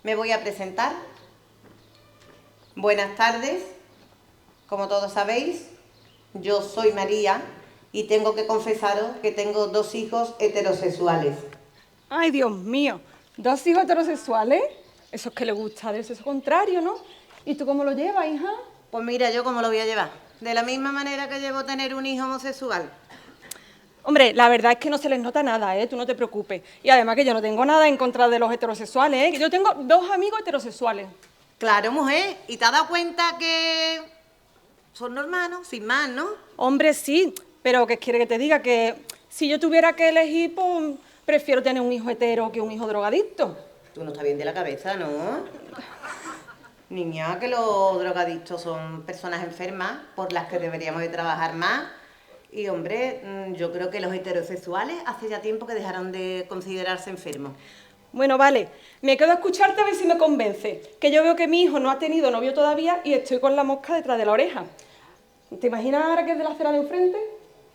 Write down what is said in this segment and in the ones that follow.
Me voy a presentar. Buenas tardes. Como todos sabéis, yo soy María y tengo que confesaros que tengo 2 hijos heterosexuales. Ay, Dios mío, 2 hijos heterosexuales. Eso es que le gusta del sexo contrario, ¿no? ¿Y tú cómo lo llevas, hija? Pues mira, ¿yo cómo lo voy a llevar? De la misma manera que llevo tener un hijo homosexual. Hombre, la verdad es que no se les nota nada, ¿eh? Tú no te preocupes. Y además que yo no tengo nada en contra de los heterosexuales, ¿eh? Que yo tengo 2 amigos heterosexuales. Claro, mujer, ¿y te has dado cuenta que son hermanos, sin más, no? Hombre, sí, pero ¿qué quiere que te diga? Que si yo tuviera que elegir, pues prefiero tener un hijo hetero que un hijo drogadicto. Tú no estás bien de la cabeza, ¿no? Niña, que los drogadictos son personas enfermas por las que deberíamos de trabajar más. Y hombre, yo creo que los heterosexuales hace ya tiempo que dejaron de considerarse enfermos. Bueno, vale, me quedo a escucharte a ver si me convence. Que yo veo que mi hijo no ha tenido novio todavía y estoy con la mosca detrás de la oreja. ¿Te imaginas ahora que es de la acera de enfrente?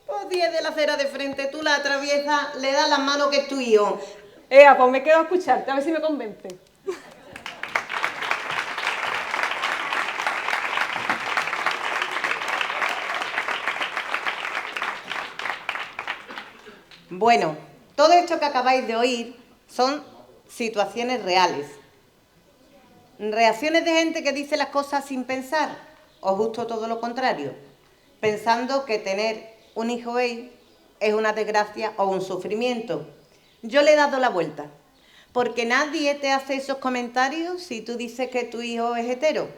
Pues 10 de la acera de frente, tú la atraviesas, le das las manos que es tu hijo. Pues me quedo a escucharte a ver si me convence. Bueno, todo esto que acabáis de oír son situaciones reales. Reacciones de gente que dice las cosas sin pensar, o justo todo lo contrario, pensando que tener un hijo gay es una desgracia o un sufrimiento. Yo le he dado la vuelta, porque nadie te hace esos comentarios si tú dices que tu hijo es hetero.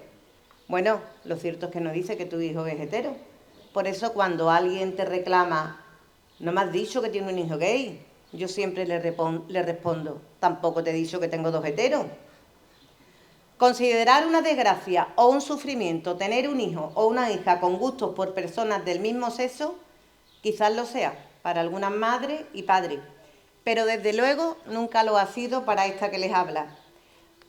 Bueno, lo cierto es que no dice que tu hijo es hetero. Por eso cuando alguien te reclama, no me has dicho que tiene un hijo gay, yo siempre le respondo, tampoco te he dicho que tengo 2 heteros. Considerar una desgracia o un sufrimiento tener un hijo o una hija con gustos por personas del mismo sexo, quizás lo sea para algunas madres y padres, pero desde luego nunca lo ha sido para esta que les habla.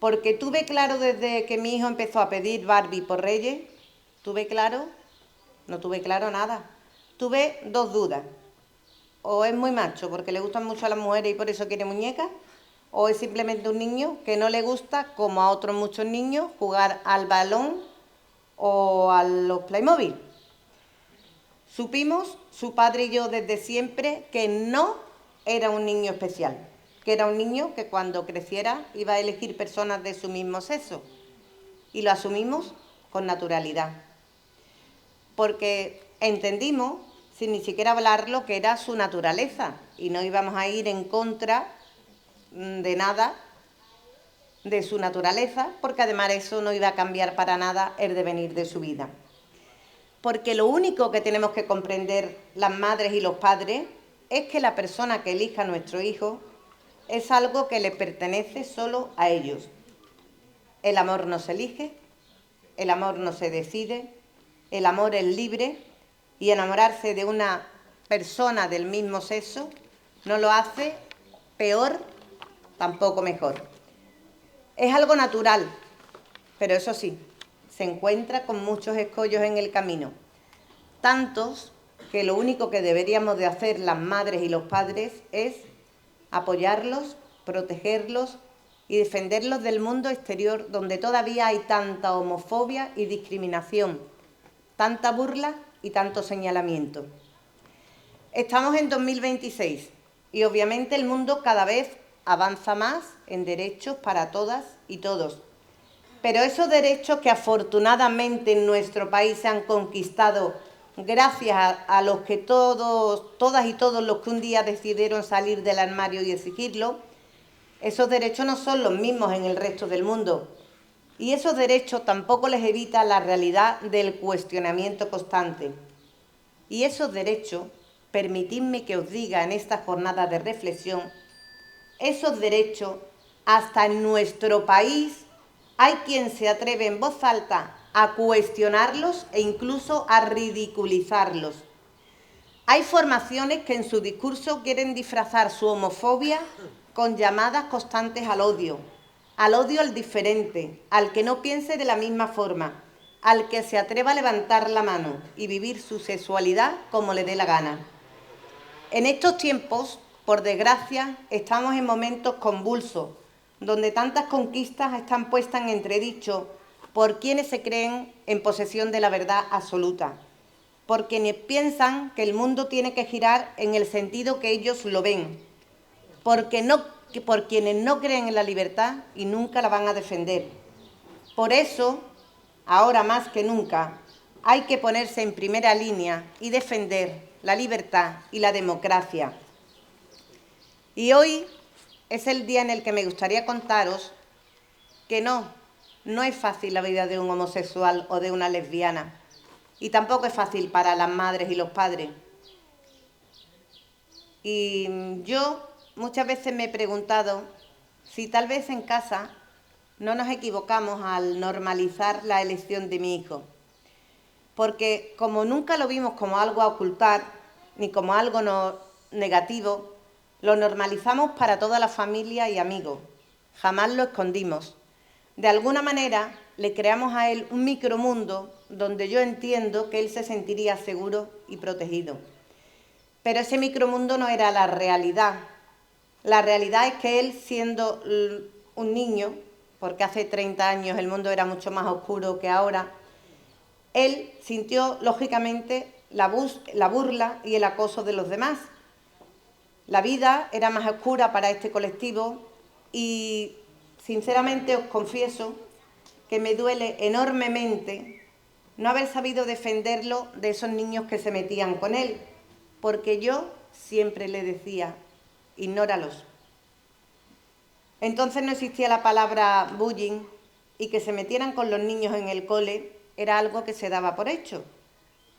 Porque tuve claro desde que mi hijo empezó a pedir Barbie por Reyes, tuve claro, no tuve claro nada. Tuve 2 dudas. O es muy macho porque le gustan mucho a las mujeres y por eso quiere muñecas, o es simplemente un niño que no le gusta, como a otros muchos niños, jugar al balón o a los Playmobil. Supimos, su padre y yo desde siempre, que no era un niño especial, que era un niño que cuando creciera iba a elegir personas de su mismo sexo. Y lo asumimos con naturalidad. Porque entendimos, sin ni siquiera hablarlo, que era su naturaleza y no íbamos a ir en contra de nada de su naturaleza, porque además eso no iba a cambiar para nada el devenir de su vida. Porque lo único que tenemos que comprender las madres y los padres es que la persona que elija a nuestro hijo es algo que le pertenece solo a ellos. El amor no se elige, el amor no se decide, el amor es libre y enamorarse de una persona del mismo sexo no lo hace peor, tampoco mejor. Es algo natural, pero eso sí, se encuentra con muchos escollos en el camino. Tantos que lo único que deberíamos de hacer las madres y los padres es apoyarlos, protegerlos y defenderlos del mundo exterior donde todavía hay tanta homofobia y discriminación, tanta burla y tanto señalamiento. Estamos en 2026 y obviamente el mundo cada vez avanza más en derechos para todas y todos. Pero esos derechos que afortunadamente en nuestro país se han conquistado gracias a los que todas y todos los que un día decidieron salir del armario y exigirlo, esos derechos no son los mismos en el resto del mundo. Y esos derechos tampoco les evita la realidad del cuestionamiento constante. Y esos derechos, permitidme que os diga en esta jornada de reflexión, esos derechos, hasta en nuestro país, hay quien se atreve en voz alta a cuestionarlos e incluso a ridiculizarlos. Hay formaciones que en su discurso quieren disfrazar su homofobia con llamadas constantes al odio al diferente, al que no piense de la misma forma, al que se atreva a levantar la mano y vivir su sexualidad como le dé la gana. En estos tiempos, por desgracia, estamos en momentos convulsos, donde tantas conquistas están puestas en entredicho por quienes se creen en posesión de la verdad absoluta, por quienes piensan que el mundo tiene que girar en el sentido que ellos lo ven, por quienes no creen en la libertad y nunca la van a defender. Por eso, ahora más que nunca, hay que ponerse en primera línea y defender la libertad y la democracia. Y hoy es el día en el que me gustaría contaros que no es fácil la vida de un homosexual o de una lesbiana, y tampoco es fácil para las madres y los padres. Y yo muchas veces me he preguntado si tal vez en casa no nos equivocamos al normalizar la elección de mi hijo, porque como nunca lo vimos como algo a ocultar ni como algo negativo, lo normalizamos para toda la familia y amigos, jamás lo escondimos. De alguna manera le creamos a él un micromundo donde yo entiendo que él se sentiría seguro y protegido. Pero ese micromundo no era la realidad. La realidad es que él, siendo un niño, porque hace 30 años el mundo era mucho más oscuro que ahora, él sintió, lógicamente, la burla y el acoso de los demás. La vida era más oscura para este colectivo y, sinceramente, os confieso que me duele enormemente no haber sabido defenderlo de esos niños que se metían con él, porque yo siempre le decía, ignóralos. Entonces no existía la palabra bullying y que se metieran con los niños en el cole era algo que se daba por hecho.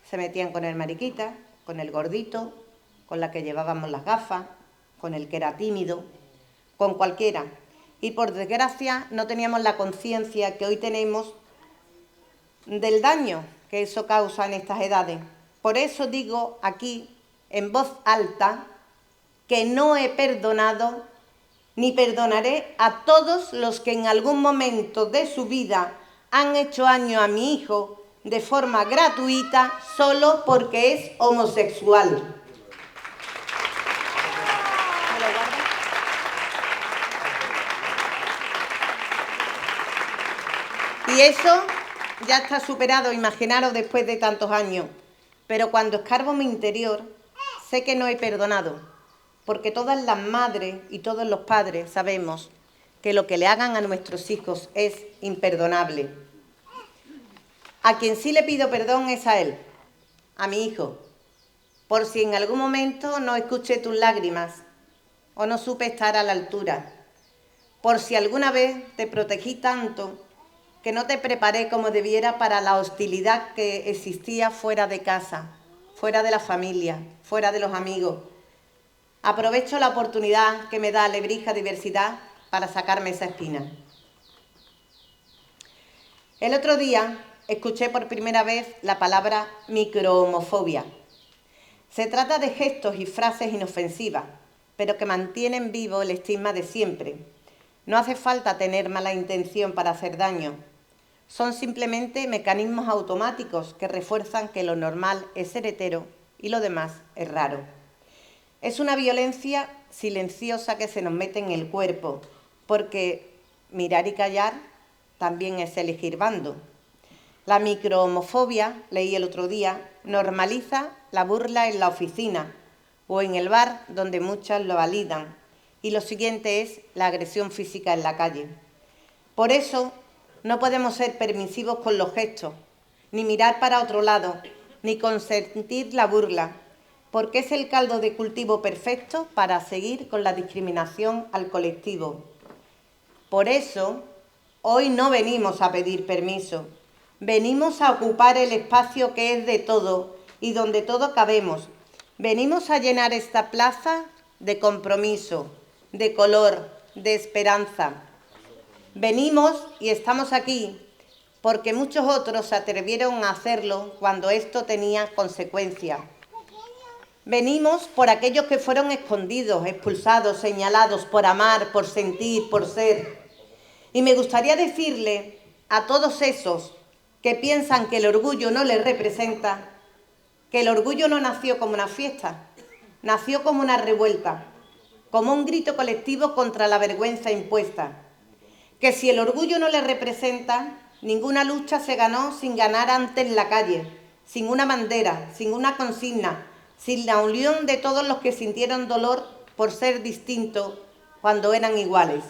Se metían con el mariquita, con el gordito, con la que llevábamos las gafas, con el que era tímido, con cualquiera. Y por desgracia no teníamos la conciencia que hoy tenemos del daño que eso causa en estas edades. Por eso digo aquí, en voz alta, que no he perdonado ni perdonaré a todos los que en algún momento de su vida han hecho daño a mi hijo de forma gratuita solo porque es homosexual. Y eso ya está superado, imaginaros, después de tantos años. Pero cuando escarbo mi interior, sé que no he perdonado, porque todas las madres y todos los padres sabemos que lo que le hagan a nuestros hijos es imperdonable. A quien sí le pido perdón es a él, a mi hijo, por si en algún momento no escuché tus lágrimas o no supe estar a la altura, por si alguna vez te protegí tanto que no te preparé como debiera para la hostilidad que existía fuera de casa, fuera de la familia, fuera de los amigos. Aprovecho la oportunidad que me da Alebrija Diversidad para sacarme esa espina. El otro día escuché por primera vez la palabra microhomofobia. Se trata de gestos y frases inofensivas, pero que mantienen vivo el estigma de siempre. No hace falta tener mala intención para hacer daño. Son simplemente mecanismos automáticos que refuerzan que lo normal es ser hetero y lo demás es raro. Es una violencia silenciosa que se nos mete en el cuerpo, porque mirar y callar también es elegir bando. La microhomofobia, leí el otro día, normaliza la burla en la oficina o en el bar donde muchas lo validan, y lo siguiente es la agresión física en la calle. Por eso no podemos ser permisivos con los gestos, ni mirar para otro lado, ni consentir la burla, porque es el caldo de cultivo perfecto para seguir con la discriminación al colectivo. Por eso, hoy no venimos a pedir permiso, venimos a ocupar el espacio que es de todo y donde todos cabemos. Venimos a llenar esta plaza de compromiso, de color, de esperanza. Venimos y estamos aquí porque muchos otros se atrevieron a hacerlo cuando esto tenía consecuencias. Venimos por aquellos que fueron escondidos, expulsados, señalados por amar, por sentir, por ser. Y me gustaría decirle a todos esos que piensan que el orgullo no les representa, que el orgullo no nació como una fiesta, nació como una revuelta, como un grito colectivo contra la vergüenza impuesta. que si el orgullo no le representa, ninguna lucha se ganó sin ganar antes en la calle, sin una bandera, sin una consigna, sin la unión de todos los que sintieron dolor por ser distintos cuando eran iguales.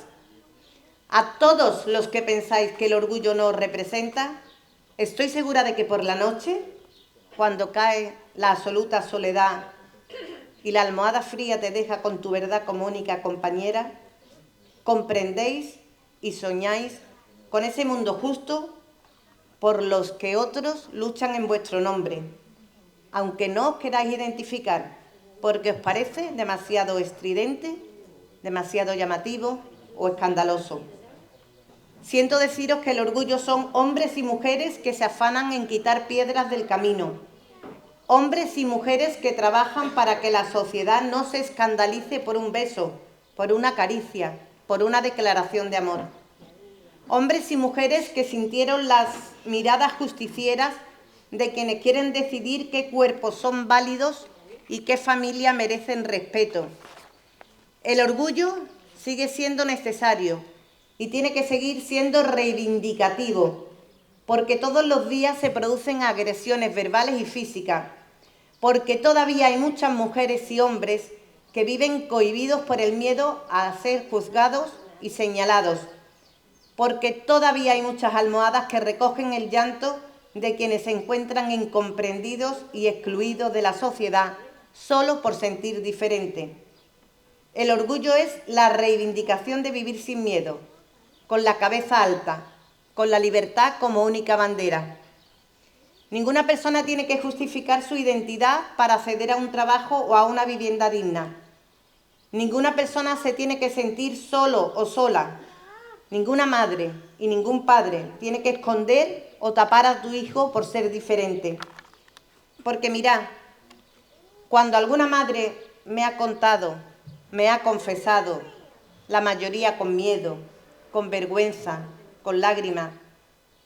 A todos los que pensáis que el orgullo no os representa, estoy segura de que por la noche, cuando cae la absoluta soledad y la almohada fría te deja con tu verdad como única compañera, comprendéis y soñáis con ese mundo justo por los que otros luchan en vuestro nombre, aunque no os queráis identificar porque os parece demasiado estridente, demasiado llamativo o escandaloso. Siento deciros que el orgullo son hombres y mujeres que se afanan en quitar piedras del camino, hombres y mujeres que trabajan para que la sociedad no se escandalice por un beso, por una caricia, por una declaración de amor. Hombres y mujeres que sintieron las miradas justicieras de quienes quieren decidir qué cuerpos son válidos y qué familia merecen respeto. El orgullo sigue siendo necesario y tiene que seguir siendo reivindicativo, porque todos los días se producen agresiones verbales y físicas, porque todavía hay muchas mujeres y hombres que viven cohibidos por el miedo a ser juzgados y señalados, porque todavía hay muchas almohadas que recogen el llanto de quienes se encuentran incomprendidos y excluidos de la sociedad solo por sentir diferente. El orgullo es la reivindicación de vivir sin miedo, con la cabeza alta, con la libertad como única bandera. Ninguna persona tiene que justificar su identidad para acceder a un trabajo o a una vivienda digna. Ninguna persona se tiene que sentir solo o sola. Ninguna madre y ningún padre tiene que esconder o tapar a tu hijo por ser diferente. Porque mirad, cuando alguna madre me ha contado, me ha confesado, la mayoría con miedo, con vergüenza, con lágrimas,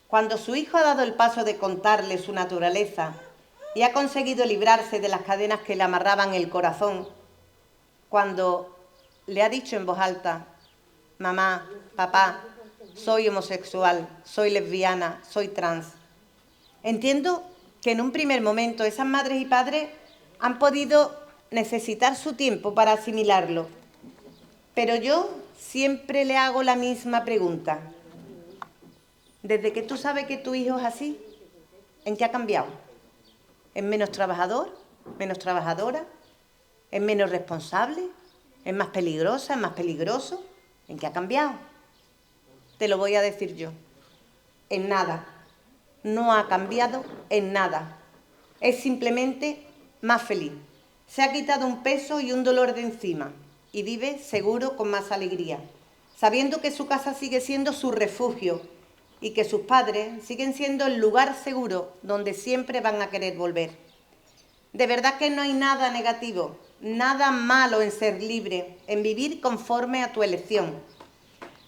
cuando su hijo ha dado el paso de contarle su naturaleza y ha conseguido librarse de las cadenas que le amarraban el corazón, cuando le ha dicho en voz alta: mamá, papá, soy homosexual, soy lesbiana, soy trans. Entiendo que en un primer momento esas madres y padres han podido necesitar su tiempo para asimilarlo, pero yo siempre le hago la misma pregunta. Desde que tú sabes que tu hijo es así, ¿en qué ha cambiado? ¿Es menos trabajador? ¿Menos trabajadora? ¿Es menos responsable? ¿Es más peligrosa? ¿Es más peligroso? ¿En qué ha cambiado? Te lo voy a decir yo. En nada. No ha cambiado en nada. Es simplemente más feliz. Se ha quitado un peso y un dolor de encima y vive seguro con más alegría, sabiendo que su casa sigue siendo su refugio y que sus padres siguen siendo el lugar seguro donde siempre van a querer volver. De verdad que no hay nada negativo, nada malo en ser libre, en vivir conforme a tu elección.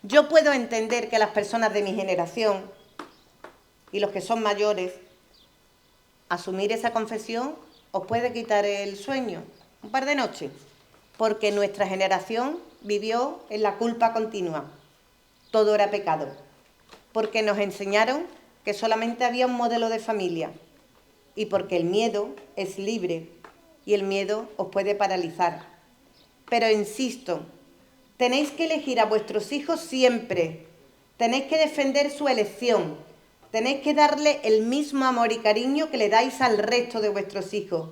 Yo puedo entender que las personas de mi generación y los que son mayores, asumir esa confesión os puede quitar el sueño un par de noches, porque nuestra generación vivió en la culpa continua. Todo era pecado, porque nos enseñaron que solamente había un modelo de familia y porque el miedo es libre y el miedo os puede paralizar. Pero insisto, tenéis que elegir a vuestros hijos siempre, tenéis que defender su elección, tenéis que darle el mismo amor y cariño que le dais al resto de vuestros hijos.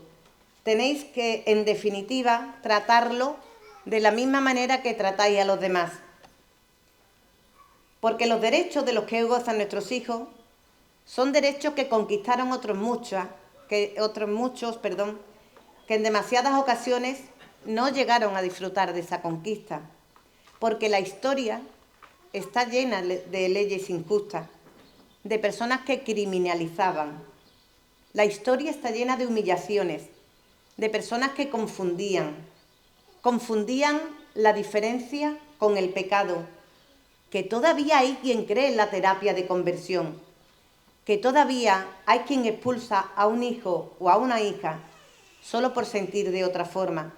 Tenéis que, en definitiva, tratarlo de la misma manera que tratáis a los demás. Porque los derechos de los que gozan nuestros hijos son derechos que conquistaron otros muchos, que en demasiadas ocasiones no llegaron a disfrutar de esa conquista. Porque la historia está llena de leyes injustas, de personas que criminalizaban. La historia está llena de humillaciones, de personas que confundían la diferencia con el pecado, que todavía hay quien cree en la terapia de conversión, que todavía hay quien expulsa a un hijo o a una hija solo por sentir de otra forma,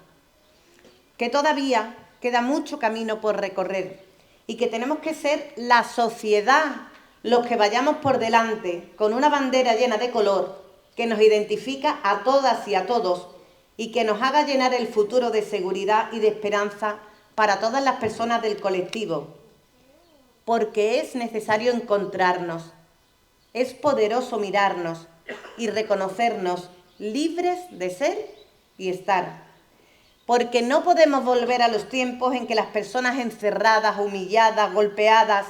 que todavía queda mucho camino por recorrer y que tenemos que ser la sociedad los que vayamos por delante con una bandera llena de color que nos identifica a todas y a todos y que nos haga llenar el futuro de seguridad y de esperanza para todas las personas del colectivo. Porque es necesario encontrarnos, es poderoso mirarnos y reconocernos libres de ser y estar. Porque no podemos volver a los tiempos en que las personas encerradas, humilladas, golpeadas,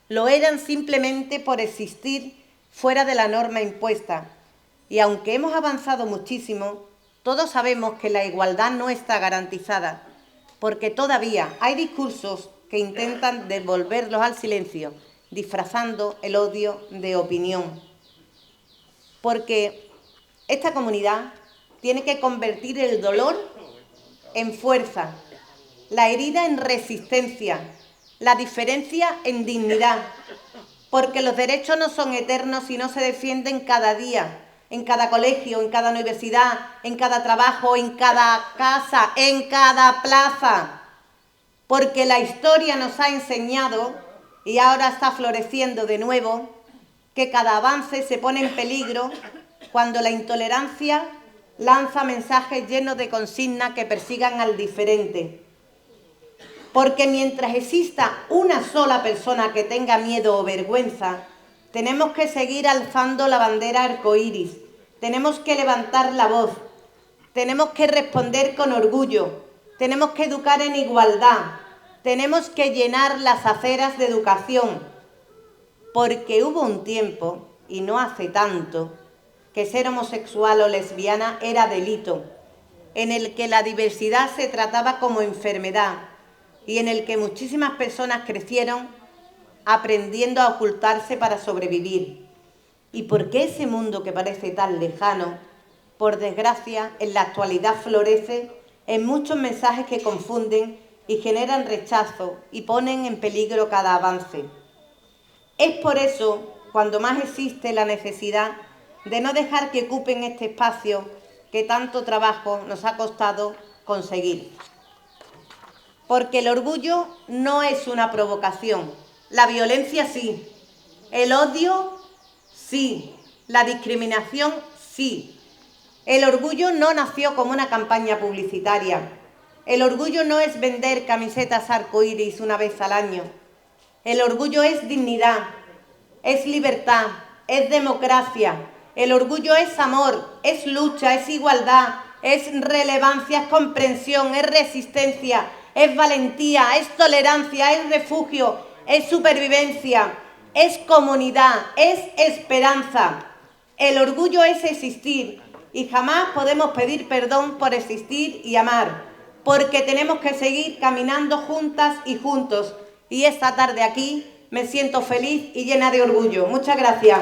lo eran simplemente por existir fuera de la norma impuesta. Y aunque hemos avanzado muchísimo, todos sabemos que la igualdad no está garantizada, porque todavía hay discursos que intentan devolverlos al silencio, disfrazando el odio de opinión. Porque esta comunidad tiene que convertir el dolor en fuerza, la herida en resistencia, la diferencia en dignidad, porque los derechos no son eternos y no se defienden cada día, en cada colegio, en cada universidad, en cada trabajo, en cada casa, en cada plaza, porque la historia nos ha enseñado, y ahora está floreciendo de nuevo, que cada avance se pone en peligro cuando la intolerancia lanza mensajes llenos de consignas que persigan al diferente. Porque mientras exista una sola persona que tenga miedo o vergüenza, tenemos que seguir alzando la bandera arcoíris, tenemos que levantar la voz, tenemos que responder con orgullo, tenemos que educar en igualdad, tenemos que llenar las aceras de educación, porque hubo un tiempo, y no hace tanto, que ser homosexual o lesbiana era delito, en el que la diversidad se trataba como enfermedad y en el que muchísimas personas crecieron aprendiendo a ocultarse para sobrevivir. Y porque ese mundo que parece tan lejano, por desgracia, en la actualidad florece en muchos mensajes que confunden y generan rechazo y ponen en peligro cada avance. Es por eso cuando más existe la necesidad de no dejar que ocupen este espacio que tanto trabajo nos ha costado conseguir. Porque el orgullo no es una provocación, la violencia sí, el odio sí, la discriminación sí. El orgullo no nació como una campaña publicitaria. El orgullo no es vender camisetas arcoíris una vez al año. El orgullo es dignidad, es libertad, es democracia. El orgullo es amor, es lucha, es igualdad, es relevancia, es comprensión, es resistencia, es valentía, es tolerancia, es refugio, es supervivencia, es comunidad, es esperanza. El orgullo es existir y jamás podemos pedir perdón por existir y amar, porque tenemos que seguir caminando juntas y juntos. Y esta tarde aquí me siento feliz y llena de orgullo. Muchas gracias.